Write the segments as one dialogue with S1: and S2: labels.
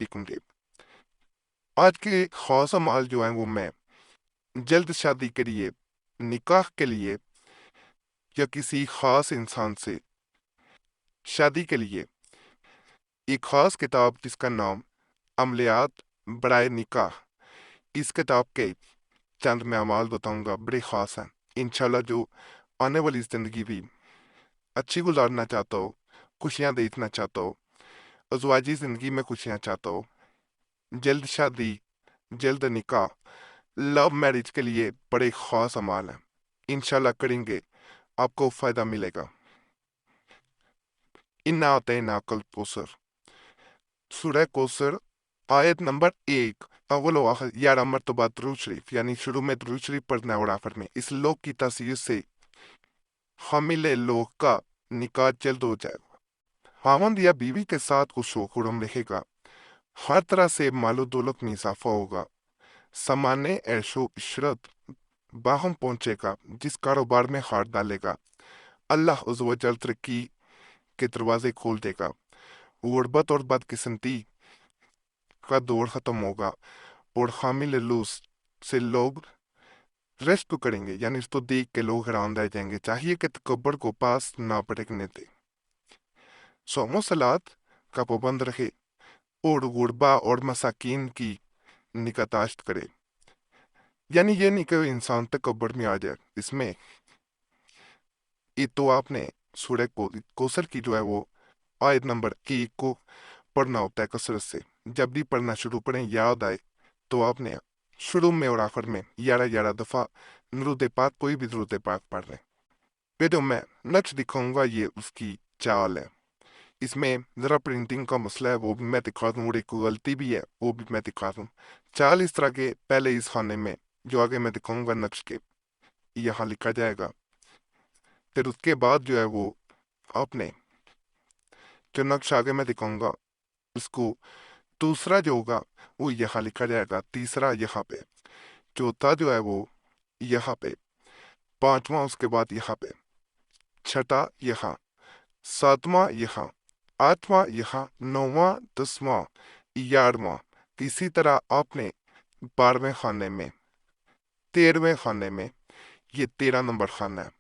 S1: सीखूंगे आज के खास अमाल जो हैं वो मैं जल्द शादी के लिए, निकाह के लिए या किसी खास इंसान से शादी के लिए एक खास किताब जिसका नाम अमलियात बराए निकाह, इस किताब के चंद मैं अमाल बताऊंगा, बड़े खास हैं। इंशाल्लाह जो आने वाली ज़िंदगी भी अच्छी गुजारना चाहता हो, खुशियां देखना चाहता हो, अज़वाजी ज़िंदगी में खुशियां चाहता हो, जल्द शादी, जल्द निकाह, लव मैरिज के लिए बड़े खास अमाल हैं। इंशाल्लाह करेंगे, आपको फ़ायदा मिलेगा। इन्ना अतैना कल कौसर, सूरह कौसर, आयत नंबर 1, अव्वल व आखिर 11 मरतबा दुरूद शरीफ, यानी शुरू में दुरूद शरीफ पढ़ना है और आखिर में। इस लोग की तासीर से हामिल लोग का निकाह जल्द हो जाएगा, खामंद या बीवी के साथ खुश खुरम रहेगा, हर तरह से मालो दौलत में इजाफा होगा, सामान्य ऐशो इशरत बाहम पहुंचेगा, जिस कारोबार में हाथ डालेगा अल्लाह उज़्ज़ व जल तरक्की के दरवाजे खोल देगा, गुर्बत और बदकिस्मती का दौर खत्म होगा और हामिल लूस से लोग रेस्ट करेंगे, यानी इसको देख के लोग हैरान रह जाएंगे। चाहिए कि तकब्बर को पास ना पड़कने दे, सोमो सलात का पाबंद रहे और गुरबा और मसाकीन की निकाताश्त करे। यानी ये नहीं कि इंसान तकब्बर में आ जाए। इसमें ये तो आपने सूरह को कौसर की जो है वो आयत नंबर 1 को पढ़ना होता है कसरत से। जब भी पढ़ना शुरू करें याद आए तो आपने शुरू में और आखिर में 11 दफ़ा नरूद पाक, कोई भी नरूद पाक पढ़ लें। फिर जो मैं नक्श दिखाऊंगा ये उसकी चाल है। इसमें ज़रा प्रिंटिंग का मसला है, वो भी मैं दिखा दूँ, और एक गलती भी है वो भी मैं दिखा दूँ। चाल इस तरह के, पहले इस खाने में जो आगे मैं दिखाऊंगा नक्श के यहाँ लिखा जाएगा, फिर उसके बाद जो है वो आपने जो नक्श आगे मैं दिखाऊंगा उसको दूसरा जो होगा वो यहाँ लिखा जाएगा, तीसरा यहाँ पे, चौथा जो है वो यहाँ पे, पांचवा उसके बाद यहाँ पे, छठा यहाँ, सातवां यहाँ, आठवां यहाँ, नौवां, 10वां, 11वां। इसी तरह आपने 12वें खाने में, 13वें खाने में, ये 13 नंबर खाना है,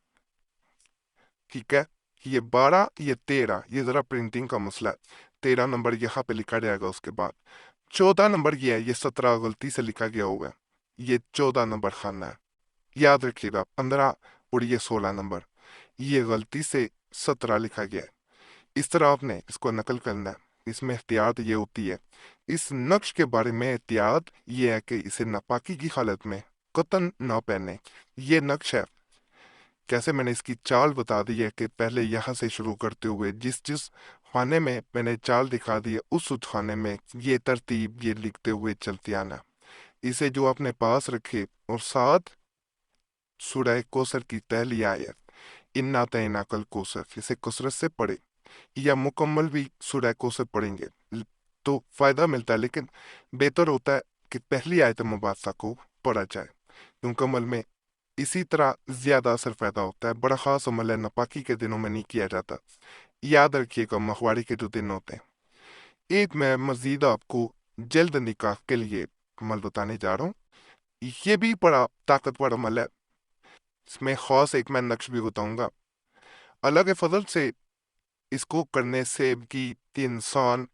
S1: ठीक है। ये 12, ये 13, ये जरा प्रिंटिंग का मसला है। 13 नंबर यहाँ पे लिखा जाएगा। उसके बाद 14 नंबर ये है, ये 17 गलती से लिखा गया हुआ है, ये 14 नंबर खाना है, याद रखिएगा। 15 और ये 16 नंबर, ये गलती से 17 लिखा गया है। इस तरह आपने इसको नकल करना है। इसमें एहतियात ये होती है, इस नक्श के बारे में एहतियात ये है कि इसे नापाकी की हालत में कतन ना पहने। ये नक्श है, कैसे मैंने इसकी चाल बता दी है कि पहले यहाँ से शुरू करते हुए जिस जिस खाने में मैंने चाल दिखा दी है उस खाने में ये तरतीब ये लिखते हुए चलते आना। इसे जो आपने पास रखे और साथ सूरह कौसर की पहली आयत, इन्ना तैना कल कौसर, इसे कसरत से पढ़े या मुकम्मल भी सूरह कौसर पढ़ेंगे तो फायदा मिलता है, लेकिन बेहतर होता है कि पहली आयत मुबारका को पढ़ा जाए। मुकम्मल में इसी तरह ज्यादा असर पैदा होता है। बड़ा खास अमल है, नापाकी के दिनों में नहीं किया जाता। याद रखिएगा, मखवाड़ी के जो दिन होते हैं। एक मैं मजीद आपको जल्द निकाह के लिए अमल बताने जा रहा हूँ। ये भी बड़ा ताकतवर अमल है। इसमें खास एक मैं नक्श भी बताऊंगा। अल्लाह के फजल से इसको करने से कि इंसान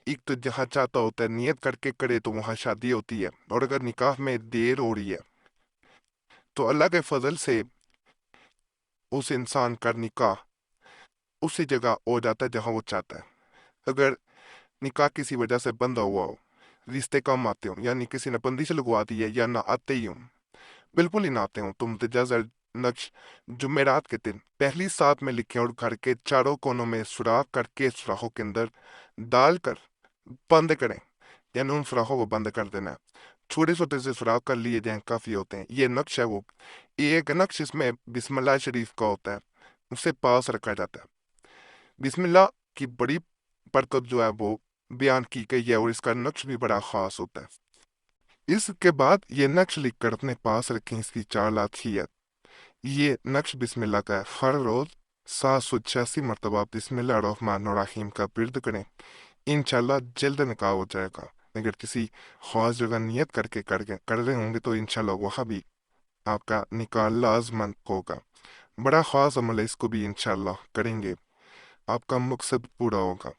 S1: एक तो जहाँ चाहता होता है नियत करके करे तो वहाँ शादी होती है, और अगर निकाह में देर हो रही है तो अल्लाह के फजल से उस इंसान का निकाह उसी जगह हो जाता है जहाँ वो चाहता है। अगर निकाह किसी वजह से बंधा हुआ हो, रिश्ते कम आते हो, यानी किसी ने बंदिश लगवा दी है या ना आते ही हो, बिल्कुल ही ना आते हो, तुम तजाज़ नक्श जुमेरात के दिन पहली साथ में लिखे और घर के चारों कोनों में सुराख करके सुराखों के अंदर डाल कर बंद करें, यानी उन सुराखों को बंद कर देना है। छोटे छोटे से सुराख कर लिए जाए काफ़ी होते हैं। ये नक्श है वो, ये एक नक्श इसमें बिस्मिल्लाह शरीफ का होता है, उसे पास रखा जाता है। बिस्मिल्लाह की बड़ी बरकत जो है वो बयान की गई है और इसका नक्श भी बड़ा खास होता है। इसके बाद ये नक्श लिख कर अपने पास रखें। इसकी चार लाठी है। ये नक्श बिस्मिल्लाह का है। हर रोज 786 मरतबा बिस्मिल्लाह रहमान रहीम का विर्द करें। इंशाल्लाह जल्द निकाह हो जाएगा। अगर किसी ख़ास जगह नियत करके कर रहे होंगे तो इंशाल्लाह वहाँ भी आपका निकाह लाजमन होगा। बड़ा ख़ास अमल है, इसको भी इंशाल्लाह करेंगे, आपका मकसद पूरा होगा।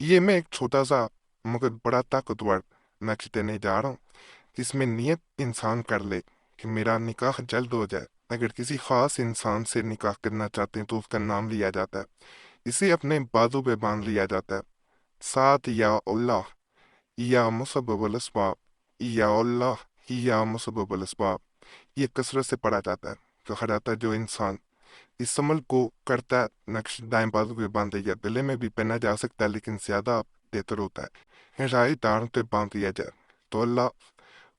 S1: ये मैं एक छोटा सा मगर बड़ा ताकतवर नक्श देने जा रहा हूँ, जिसमें नियत इंसान कर ले कि मेरा निकाह जल्द हो जाए। अगर किसी ख़ास इंसान से निकाह करना चाहते हैं तो उसका नाम लिया जाता है, इसे अपने बाजू पे बांध लिया जाता है। साथ या अल्लाह या मुसब्बिबुल अस्बाब, या अल्लाह या मुसब्बिबुल अस्बाब, ये कसरत से पढ़ा जाता है। कहा जाता है जो इंसान इस अमल को करता है, नक्श दाएं बाजू पे बांधे या गले में भी पहना जा सकता है, लेकिन ज्यादा बेहतर होता है राही दांव पे बांध दिया जाए तो अल्लाह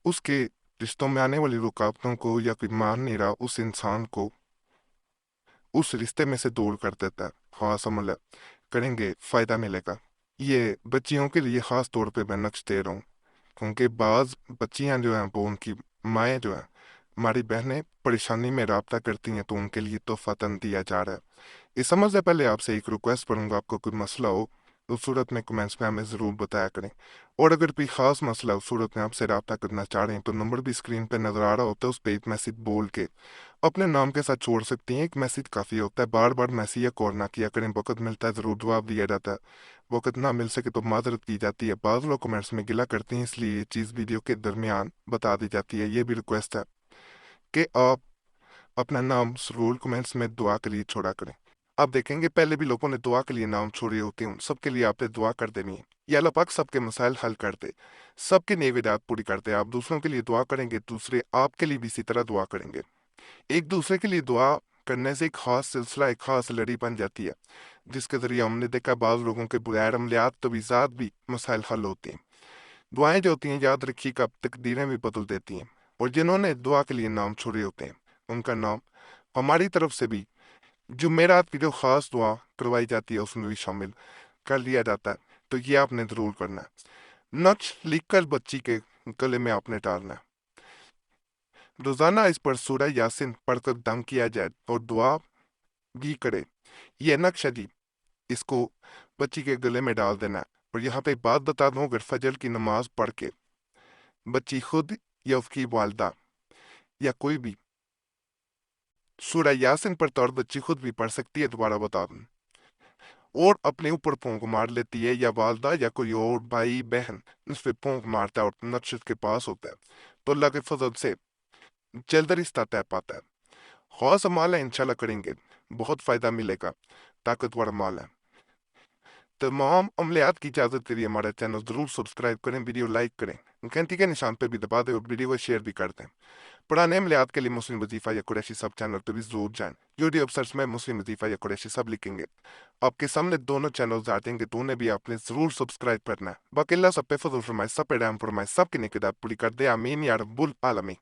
S1: उसके रिश्तों में आने वाली रुकावटों को या कोई मान नहीं रहा उस इंसान को उस रिश्ते में से दूर कर देता है। खास अमल है, करेंगे फायदा मिलेगा। ये बच्चियों के लिए खास तौर पे मैं नक्श दे रहा हूँ, क्योंकि बाज बच्चियां जो हैं वो उनकी माएँ जो हैं हमारी बहनें परेशानी में राब्ता करती हैं तो उनके लिए तोहफा तन दिया जा रहा है। इस समझ से पहले आपसे एक रिक्वेस्ट करूंगा, आपको कोई मसला हो तो उस सूरत में कमेंट्स में हमें ज़रूर बताया करें। और अगर कोई ख़ास मसला उस सूरत में आपसे रब्ता करना चाह रहे हैं तो नंबर भी स्क्रीन पर नज़र आ रहा होता है, उस पर एक मैसेज बोल के अपने नाम के साथ छोड़ सकती हैं। एक मैसेज काफ़ी होता है, बार बार मैसेज या कॉल ना किया करें। वक्त मिलता है ज़रूर जवाब दिया जाता है, वक्त ना मिल सके तो माजरत की जाती है। बाज़ लोग कमेंट्स में गिला करते हैं, इसलिए ये चीज़ वीडियो के दरमियान बता दी जाती है। ये भी रिक्वेस्ट है कि आप अपना नाम ज़रूर कमेंट्स में दुआ के लिए छोड़ा करें। आप देखेंगे पहले भी लोगों ने दुआ के लिए नाम छोड़े होते हैं, उन सबके लिए आपने दुआ कर देनी है। या अल्लाह पाक सबके मसाइल हल कर दे, सबकी नेविदात पूरी कर दे। आप दूसरों के लिए दुआ करेंगे, दूसरे आपके लिए भी इसी तरह दुआ करेंगे। एक दूसरे के लिए दुआ करने से एक खास सिलसिला, एक खास लड़ी बन जाती है, जिसके जरिए हमने देखा बाज़ लोगों के बगैर अमलियात तवीज़ात भी मसाइल हल होते हैं। दुआएं जो होती हैं याद रखिएगा तकदीरें भी बदल देती हैं। और जिन्होंने दुआ के लिए नाम छोड़े होते हैं उनका नाम हमारी तरफ से भी जुमेरात की जो खास दुआ करवाई जाती है उसमें भी शामिल कर लिया जाता है। तो ये आपने जरूर करना है। नक्श लिखकर बच्ची के गले में आपने डालना है। रोजाना इस पर सूरह यासीन पढ़कर दम किया जाए और दुआ भी करे। ये नक्श है जी, इसको बच्ची के गले में डाल देना है। और यहाँ पे एक बात बता दूं, अगर फजर की नमाज पढ़ के बच्ची खुद या उसकी वालदा या कोई भी सूरह यासीन पढ़ता और बच्ची खुद भी पढ़ सकती है, दोबारा बता दूं, और अपने ऊपर फूंक मार लेती है या वालदा या कोई और भाई बहन उस पर फूंक मारता है और नक्श के पास होता है, तो अल्लाह के फजल से जल्द रिश्ता तय पाता है। खास अमाल है, इंशाल्लाह करेंगे, बहुत फायदा मिलेगा, ताकतवर अमाल है। तमाम अमलियात की इजाज़त के लिए हमारा चैनल ज़रूर सब्सक्राइब करें, वीडियो लाइक करें, घंटी के निशान पर भी दबा दें और वीडियो को शेयर भी कर दें। पुराने अमलियात के लिए मुस्लिम वजीफ़ा या कुरैशी सब चैनल पर भी जरूर जाएं। यूट्यूब सर्च में मुस्लिम वजीफ़ा या कुरैशी सब लिखेंगे, आपके सामने दोनों चैनल आ जाएंगे, तो उन्हें भी आपने ज़रूर सब्सक्राइब करना है। बाकी अल्लाह सब पे फजल फरमाए, सब पे रहम फरमाए, सबकी नेकी पूरी कर दे, आमीन या रब्बुल आलमीन।